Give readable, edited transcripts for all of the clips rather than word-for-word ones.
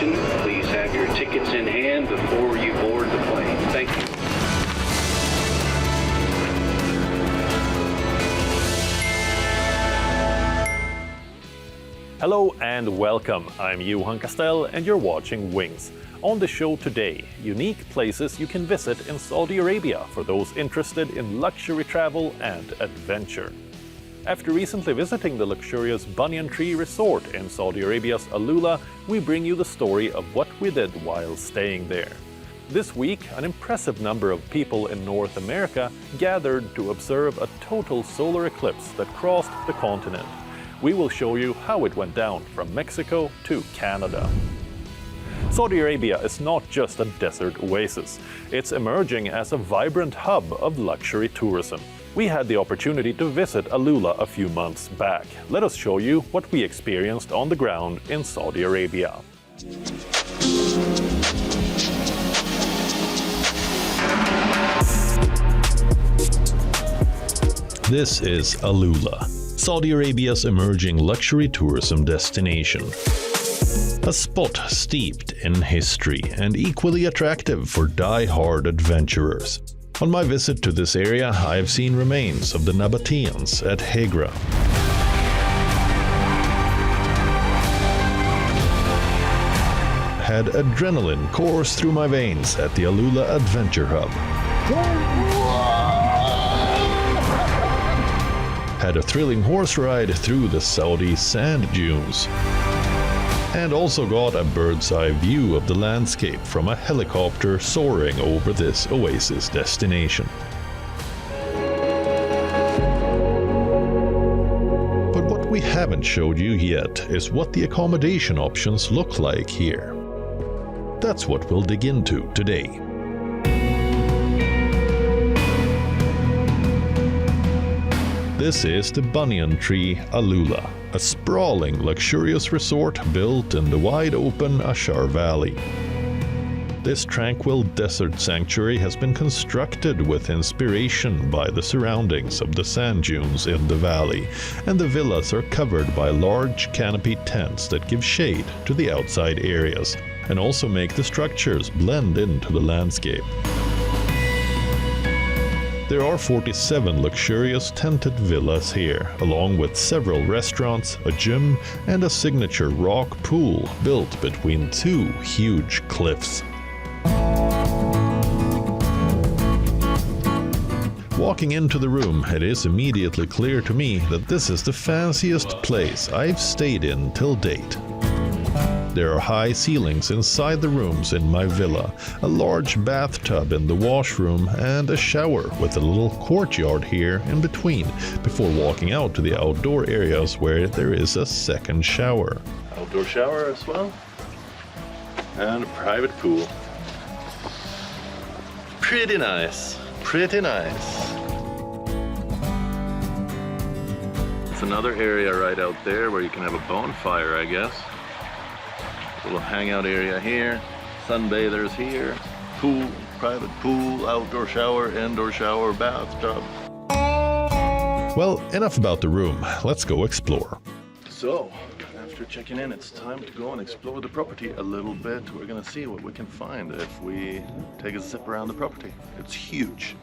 destination, please have your tickets in hand before you board the plane. Thank you. Hello and welcome. I'm Johan Castell and you're watching Wings. On the show today, unique places you can visit in Saudi Arabia for those interested in luxury travel and adventure. After recently visiting the luxurious banyan tree resort in Saudi Arabia's AlUla, we bring you the story of what we did while staying there. This week, an impressive number of people in North America gathered to observe a total solar eclipse that crossed the continent. We will show you how it went down from Mexico to Canada. Saudi Arabia is not just a desert oasis. It's emerging as a vibrant hub of luxury tourism. We had the opportunity to visit AlUla a few months back. Let us show you what we experienced on the ground in Saudi Arabia. This is AlUla, Saudi Arabia's emerging luxury tourism destination. A spot steeped in history and equally attractive for die-hard adventurers. On my visit to this area, I have seen remains of the Nabateans at Hegra. Had adrenaline course through my veins at the AlUla Adventure Hub. Had a thrilling horse ride through the Saudi sand dunes. And also got a bird's eye view of the landscape from a helicopter soaring over this oasis destination. But what we haven't showed you yet is what the accommodation options look like here. That's what we'll dig into today. This is the banyan tree AlUla, a sprawling, luxurious resort built in the wide-open Ashar Valley. This tranquil desert sanctuary has been constructed with inspiration by the surroundings of the sand dunes in the valley, and the villas are covered by large canopy tents that give shade to the outside areas, and also make the structures blend into the landscape. There are 47 luxurious tented villas here, along with several restaurants, a gym, and a signature rock pool built between two huge cliffs. Walking into the room, it is immediately clear to me that this is the fanciest place I've stayed in till date. There are high ceilings inside the rooms in my villa, a large bathtub in the washroom, and a shower with a little courtyard here in between, before walking out to the outdoor areas where there is a second shower. Outdoor shower as well, and a private pool. Pretty nice, pretty nice. It's another area right out there where you can have a bonfire, I guess. Little hangout area here, sunbathers here, pool, private pool, outdoor shower, indoor shower, bathtub. Well, enough about the room, let's go explore. So, after checking in, it's time to go and explore the property a little bit. We're gonna see what we can find if we take a zip around the property. It's huge.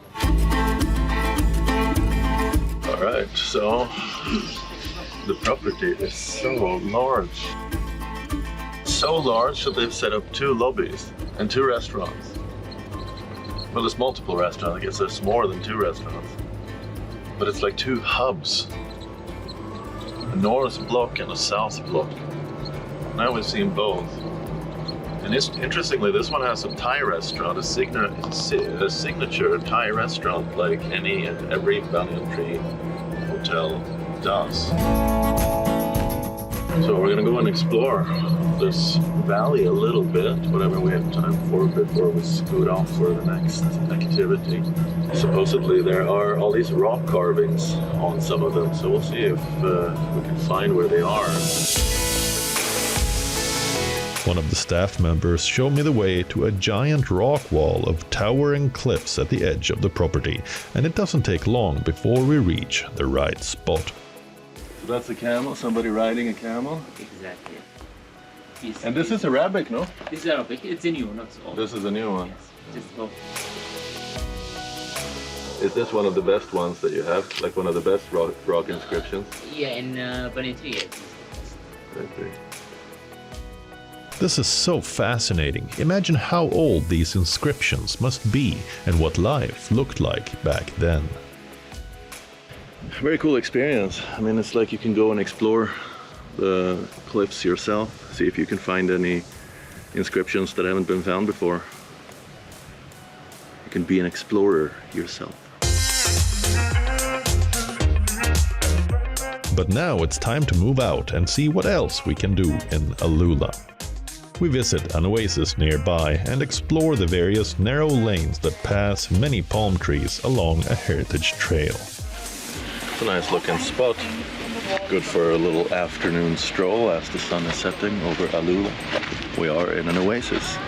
Alright, so the property is so large. So large that they've set up 2 lobbies and 2 restaurants. Well, there's multiple restaurants. I guess there's more than 2 restaurants. But it's like 2 hubs. A north block and a south block. Now we've seen both. And interestingly, this one has a Thai restaurant, a signature Thai restaurant like any and every banyan tree hotel does. So we're gonna go and explore this valley a little bit, whatever we have time for, before we scoot off for the next activity. Supposedly there are all these rock carvings on some of them, so we'll see if we can find where they are. One of the staff members showed me the way to a giant rock wall of towering cliffs at the edge of the property, and it doesn't take long before we reach the right spot. So that's a camel, somebody riding a camel? Exactly. piece. And this is Arabic, no? This is Arabic. It's a new, not old. This is a new one. Just old. Is this one of the best ones that you have? Like one of the best rock inscriptions? Yeah, in Banyan Tree, yes. This is so fascinating. Imagine how old these inscriptions must be and what life looked like back then. Very cool experience. I mean, it's like you can go and explore the cliffs yourself, see if you can find any inscriptions that haven't been found before. You can be an explorer yourself. But now it's time to move out and see what else we can do in AlUla. We visit an oasis nearby and explore the various narrow lanes that pass many palm trees along a heritage trail. It's a nice looking spot. Good for a little afternoon stroll as the sun is setting over AlUla. We are in an oasis.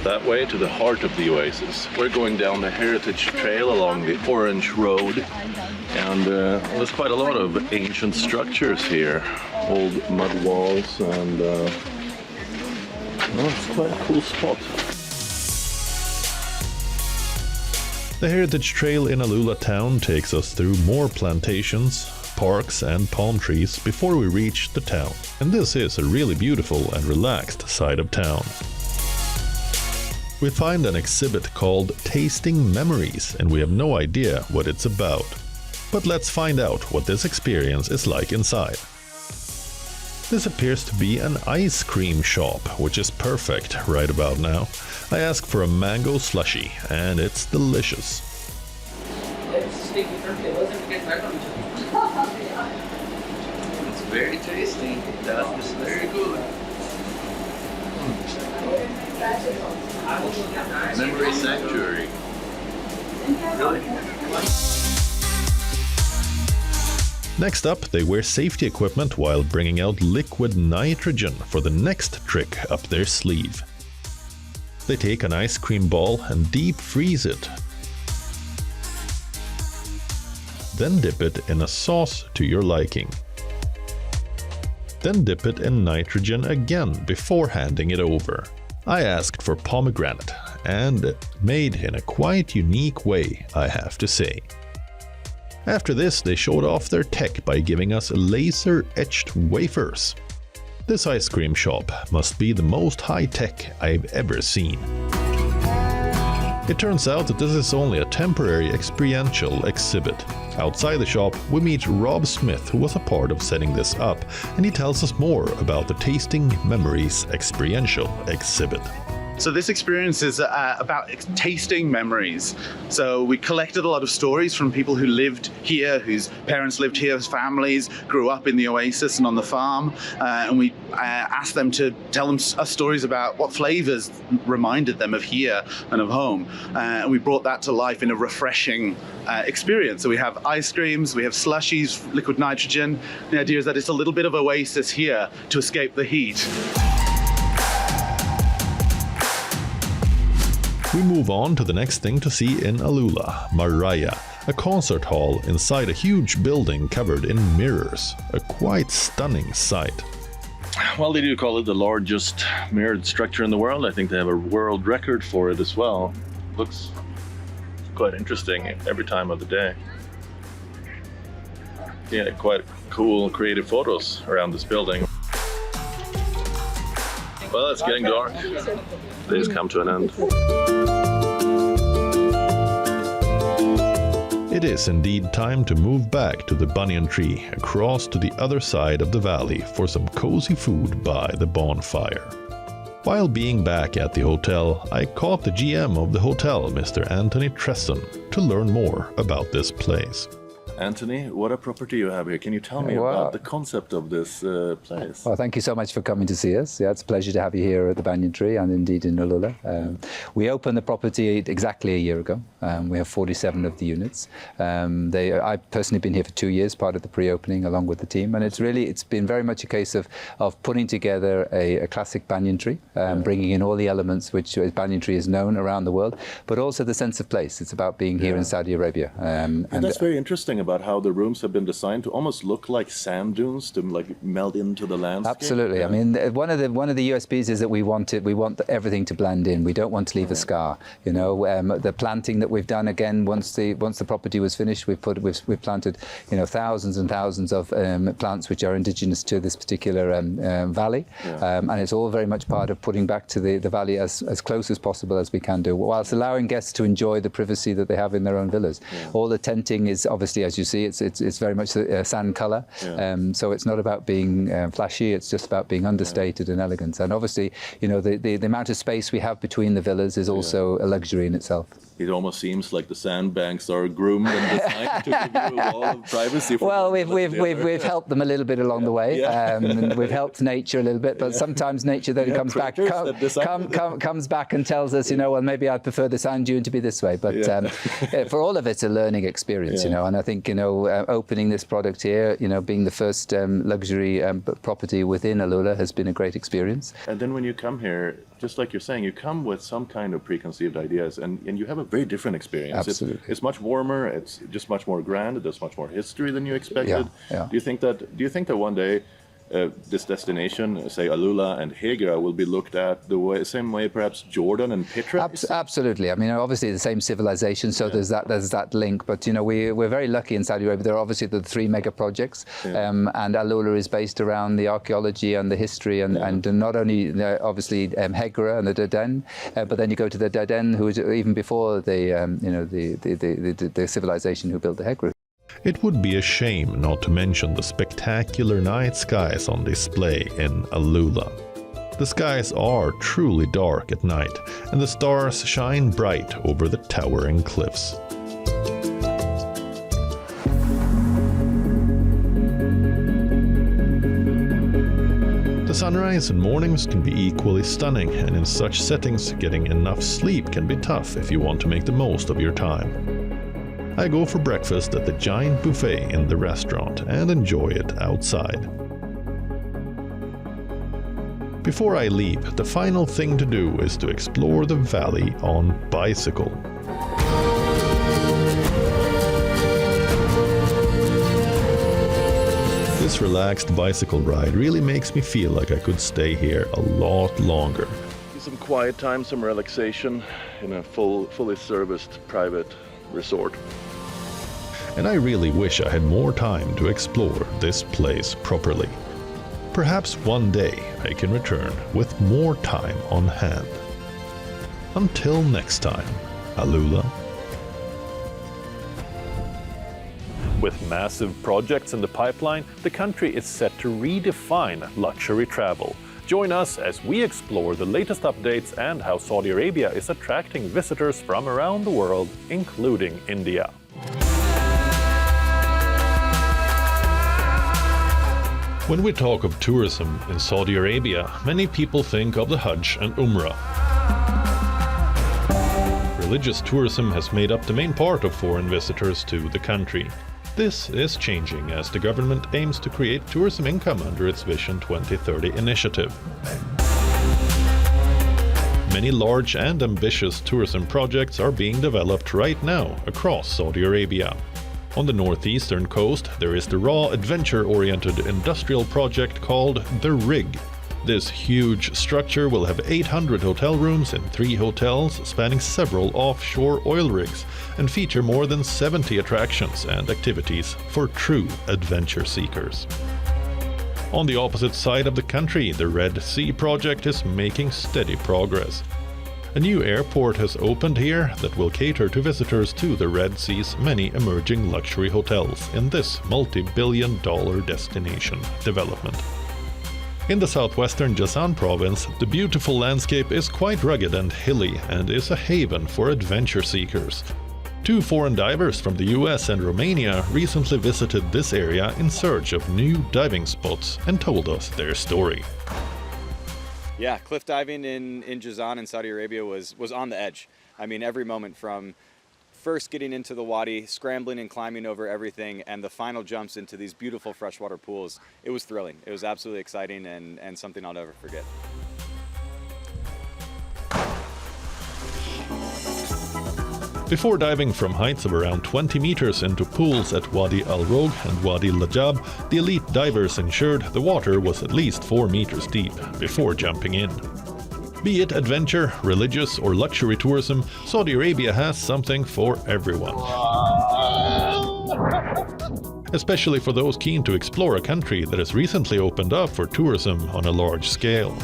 That way to the heart of the oasis. We're going down the heritage trail along the Orange Road, and there's quite a lot of ancient structures here. Old mud walls, and well, it's quite a cool spot. The heritage trail in AlUla town takes us through more plantations, parks and palm trees before we reach the town. And this is a really beautiful and relaxed side of town. We find an exhibit called Tasting Memories, and we have no idea what it's about. But let's find out what this experience is like inside. This appears to be an ice cream shop, which is perfect right about now. I ask for a mango slushie, and it's delicious. It's very tasty. That is very good. Memory Sanctuary. Really? Next up, they wear safety equipment while bringing out liquid nitrogen for the next trick up their sleeve. They take an ice cream ball and deep freeze it. Then dip it in a sauce to your liking. Then dip it in nitrogen again before handing it over. I asked for pomegranate, and made in a quite unique way, I have to say. After this, they showed off their tech by giving us laser-etched wafers. This ice cream shop must be the most high-tech I've ever seen. It turns out that this is only a temporary experiential exhibit. Outside the shop, we meet Rob Smith, who was a part of setting this up, and he tells us more about the Tasting Memories experiential exhibit. So this experience is about tasting memories. So we collected a lot of stories from people who lived here, whose parents lived here, whose families grew up in the oasis and on the farm, and we asked them to tell us stories about what flavors reminded them of here and of home. And we brought that to life in a refreshing experience. So we have ice creams, we have slushies, liquid nitrogen. The idea is that it's a little bit of oasis here to escape the heat. We move on to the next thing to see in AlUla, Maraya, a concert hall inside a huge building covered in mirrors. A quite stunning sight. Well, they do call it the largest mirrored structure in the world. I think they have a world record for it as well. Looks quite interesting every time of the day. Yeah, quite cool, creative photos around this building. Well, it's getting dark. Day's come to an end. It is indeed time to move back to the banyan tree, across to the other side of the valley for some cozy food by the bonfire. While being back at the hotel, I caught the GM of the hotel, Mr. Anthony Tresson, to learn more about this place. Anthony, what a property you have here. Can you tell me about the concept of this place? Well, thank you so much for coming to see us. Yeah, it's a pleasure to have you here at the Banyan Tree and indeed in AlUla. We opened the property exactly a year ago. We have 47 of the units. I've personally been here for 2 years, part of the pre-opening along with the team, and it's been very much a case of putting together a classic banyan tree, bringing in all the elements which banyan tree is known around the world, but also the sense of place. It's about being here in Saudi Arabia. And that's very interesting about how the rooms have been designed to almost look like sand dunes to like meld into the landscape. Absolutely. Yeah. I mean, one of the USPs is that we want everything to blend in. We don't want to leave a scar. You know, the planting that we've done, again, once the property was finished, we've planted, you know, thousands and thousands of plants which are indigenous to this particular valley, and it's all very much part of putting back to the valley as close as possible as we can do, whilst allowing guests to enjoy the privacy that they have in their own villas. All the tenting is obviously, as you see, it's very much a sand colour, so it's not about being flashy. It's just about being understated and elegant. And obviously, you know, the amount of space we have between the villas is also a luxury in itself. It almost seems like the sandbanks are groomed and designed to give you a wall of privacy. Well, we've helped them a little bit along the way. And we've helped nature a little bit, but sometimes nature then comes back and tells us, you know, well, maybe I'd prefer the sand dune to be this way. But for all of it's a learning experience, you know. And I think, you know, opening this product here, you know, being the first luxury property within AlUla has been a great experience. And then when you come here, just like you're saying, you come with some kind of preconceived ideas, and you have a very different experience. Absolutely. It's much warmer. It's just much more grand. There's much more history than you expected. Do you think that one day this destination, say AlUla and Hegra, will be looked at the same way perhaps Jordan and Petra? Absolutely. I mean, obviously the same civilization, so there's that link. But you know, we're very lucky in Saudi Arabia. There are obviously the 3 mega projects, and AlUla is based around the archaeology and the history, and not only obviously Hegra and the Darden, but then you go to the Darden, who was even before the civilization who built the Hegra. It would be a shame not to mention the spectacular night skies on display in AlUla. The skies are truly dark at night, and the stars shine bright over the towering cliffs. The sunrise and mornings can be equally stunning, and in such settings, getting enough sleep can be tough if you want to make the most of your time. I go for breakfast at the giant buffet in the restaurant and enjoy it outside. Before I leave, the final thing to do is to explore the valley on bicycle. This relaxed bicycle ride really makes me feel like I could stay here a lot longer. Some quiet time, some relaxation in a fully serviced private resort. And I really wish I had more time to explore this place properly. Perhaps one day I can return with more time on hand. Until next time, AlUla. With massive projects in the pipeline, the country is set to redefine luxury travel. Join us as we explore the latest updates and how Saudi Arabia is attracting visitors from around the world, including India. When we talk of tourism in Saudi Arabia, many people think of the Hajj and Umrah. Religious tourism has made up the main part of foreign visitors to the country. This is changing as the government aims to create tourism income under its Vision 2030 initiative. Many large and ambitious tourism projects are being developed right now across Saudi Arabia. On the northeastern coast, there is the raw, adventure-oriented industrial project called The Rig. This huge structure will have 800 hotel rooms in 3 hotels spanning several offshore oil rigs and feature more than 70 attractions and activities for true adventure seekers. On the opposite side of the country, the Red Sea project is making steady progress. A new airport has opened here that will cater to visitors to the Red Sea's many emerging luxury hotels in this multi-billion-dollar destination development. In the southwestern Jazan province, the beautiful landscape is quite rugged and hilly and is a haven for adventure seekers. 2 foreign divers from the US and Romania recently visited this area in search of new diving spots and told us their story. Yeah, cliff diving in Jazan in Saudi Arabia was on the edge. I mean, every moment from first getting into the wadi, scrambling and climbing over everything, and the final jumps into these beautiful freshwater pools, it was thrilling. It was absolutely exciting and something I'll never forget. Before diving from heights of around 20 meters into pools at Wadi Al-Rog and Wadi Lajab, the elite divers ensured the water was at least 4 meters deep before jumping in. Be it adventure, religious or luxury tourism, Saudi Arabia has something for everyone. Especially for those keen to explore a country that has recently opened up for tourism on a large scale.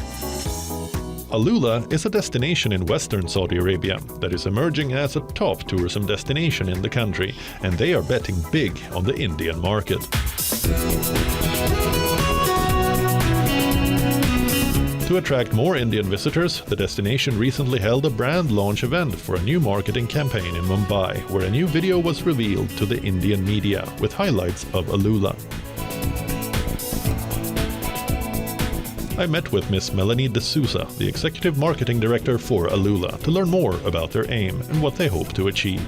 AlUla is a destination in western Saudi Arabia that is emerging as a top tourism destination in the country, and they are betting big on the Indian market. To attract more Indian visitors, the destination recently held a brand launch event for a new marketing campaign in Mumbai, where a new video was revealed to the Indian media with highlights of AlUla. I met with Miss Melanie De Souza, the Executive Marketing Director for AlUla, to learn more about their aim and what they hope to achieve.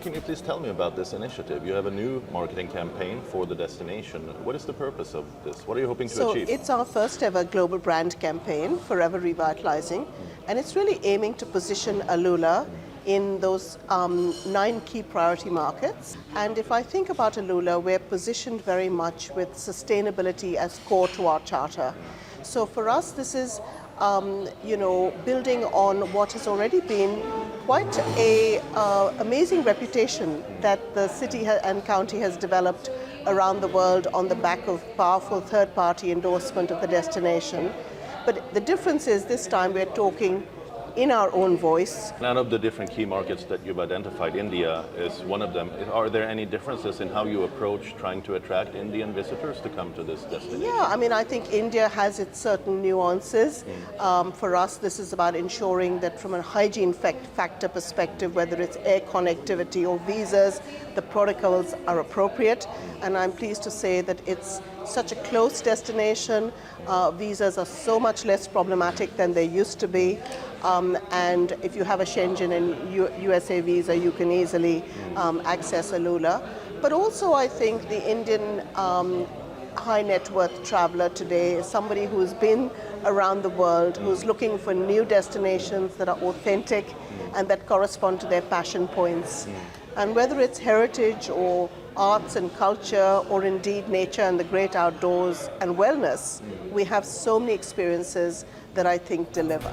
Can you please tell me about this initiative? You have a new marketing campaign for the destination. What is the purpose of this? What are you hoping to achieve? So it's our first ever global brand campaign, Forever Revitalizing, and it's really aiming to position AlUla in those 9 key priority markets. And if I think about AlUla, we're positioned very much with sustainability as core to our charter. So for us, this is building on what has already been quite a amazing reputation that the city and county has developed around the world on the back of powerful third-party endorsement of the destination. But the difference is this time we're talking in our own voice. Out of the different key markets that you've identified, India is one of them. Are there any differences in how you approach trying to attract Indian visitors to come to this destination? Yeah, I mean, I think India has its certain nuances. For us, this is about ensuring that from a hygiene factor perspective, whether it's air connectivity or visas, the protocols are appropriate. And I'm pleased to say that it's such a close destination. Visas are so much less problematic than they used to be. And if you have a Schengen and USA visa, you can easily access AlUla. But also I think the Indian high net worth traveler today is somebody who's been around the world, who's looking for new destinations that are authentic and that correspond to their passion points. And whether it's heritage or arts and culture, or indeed nature and the great outdoors and wellness, we have so many experiences that I think deliver.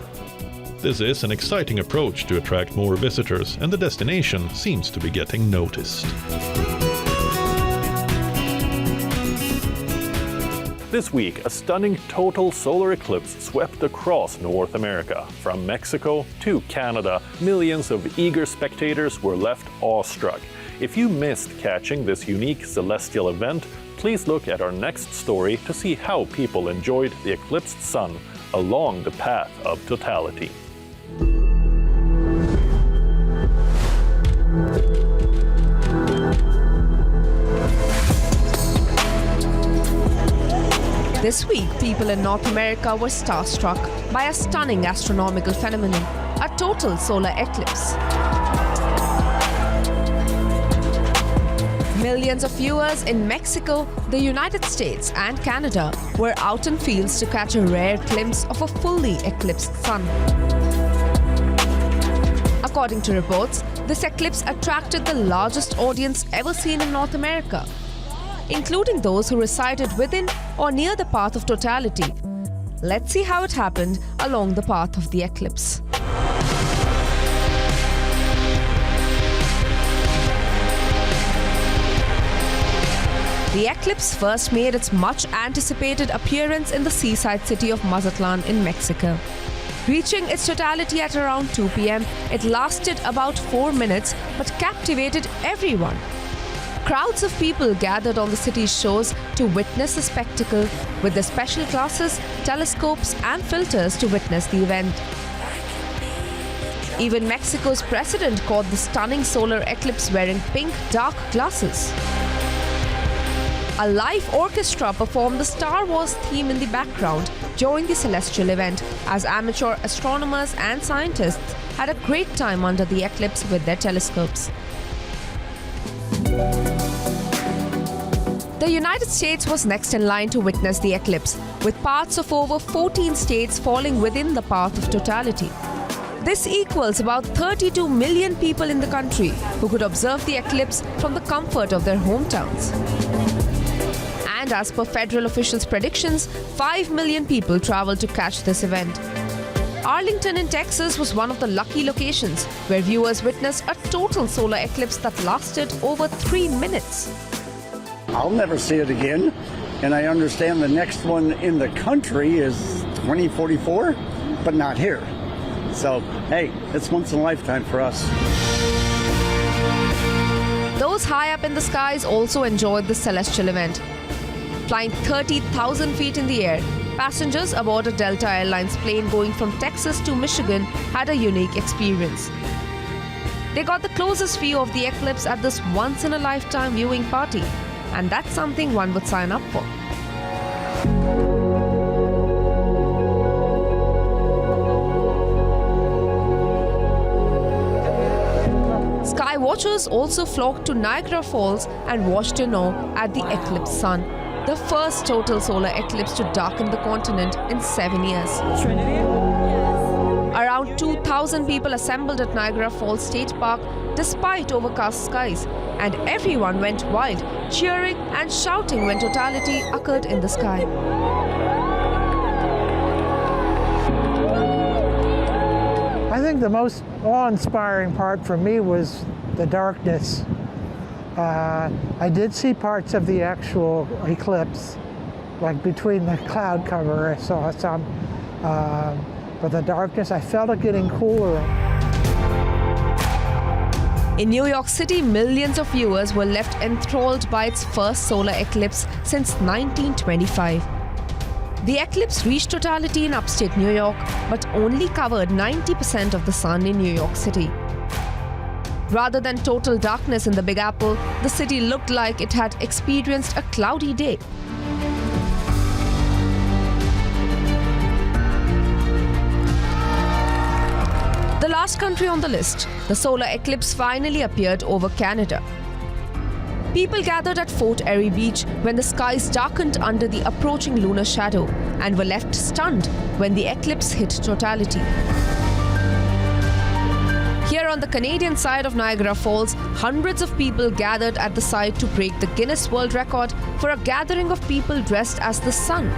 This is an exciting approach to attract more visitors, and the destination seems to be getting noticed. This week, a stunning total solar eclipse swept across North America. From Mexico to Canada, millions of eager spectators were left awestruck. If you missed catching this unique celestial event, please look at our next story to see how people enjoyed the eclipsed sun along the path of totality. This week, people in North America were starstruck by a stunning astronomical phenomenon, a total solar eclipse. Millions of viewers in Mexico, the United States and Canada were out in fields to catch a rare glimpse of a fully eclipsed sun. According to reports, this eclipse attracted the largest audience ever seen in North America, including those who resided within or near the path of totality. Let's see how it happened along the path of the eclipse. The eclipse first made its much-anticipated appearance in the seaside city of Mazatlan in Mexico. Reaching its totality at around 2 p.m., it lasted about 4 minutes but captivated everyone. Crowds of people gathered on the city's shores to witness the spectacle, with the special glasses, telescopes and filters to witness the event. Even Mexico's president caught the stunning solar eclipse wearing pink dark glasses. A live orchestra performed the Star Wars theme in the background during the celestial event, as amateur astronomers and scientists had a great time under the eclipse with their telescopes. The United States was next in line to witness the eclipse, with parts of over 14 states falling within the path of totality. This equals about 32 million people in the country who could observe the eclipse from the comfort of their hometowns. And as per federal officials' predictions, 5 million people traveled to catch this event. Arlington in Texas was one of the lucky locations where viewers witnessed a total solar eclipse that lasted over 3 minutes. I'll never see it again, and I understand the next one in the country is 2044, but not here. So, hey, it's once in a lifetime for us. Those high up in the skies also enjoyed the celestial event. Flying 30,000 feet in the air, passengers aboard a Delta Airlines plane going from Texas to Michigan had a unique experience. They got the closest view of the eclipse at this once-in-a-lifetime viewing party, and that's something one would sign up for. Sky watchers also flocked to Niagara Falls and watched in awe at the eclipse sun, the first total solar eclipse to darken the continent in 7 years. Around 2,000 people assembled at Niagara Falls State Park despite overcast skies, and everyone went wild, cheering and shouting when totality occurred in the sky. I think the most awe-inspiring part for me was the darkness. I did see parts of the actual eclipse, like between the cloud cover, I saw some. But the darkness, I felt it getting cooler. In New York City, millions of viewers were left enthralled by its first solar eclipse since 1925. The eclipse reached totality in upstate New York, but only covered 90% of the sun in New York City. Rather than total darkness in the Big Apple, the city looked like it had experienced a cloudy day. The last country on the list, the solar eclipse finally appeared over Canada. People gathered at Fort Erie Beach when the skies darkened under the approaching lunar shadow and were left stunned when the eclipse hit totality. Here on the Canadian side of Niagara Falls, hundreds of people gathered at the site to break the Guinness World Record for a gathering of people dressed as the sun.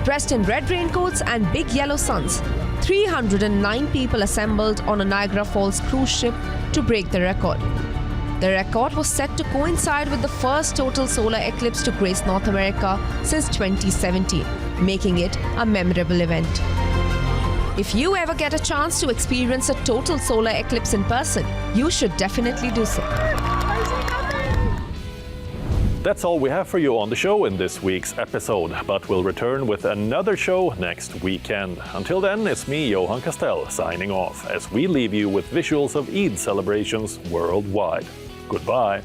Dressed in red raincoats and big yellow suns, 309 people assembled on a Niagara Falls cruise ship to break the record. The record was set to coincide with the first total solar eclipse to grace North America since 2017, making it a memorable event. If you ever get a chance to experience a total solar eclipse in person, you should definitely do so. That's all we have for you on the show in this week's episode, but we'll return with another show next weekend. Until then, it's me, Johan Castell, signing off as we leave you with visuals of Eid celebrations worldwide. Goodbye.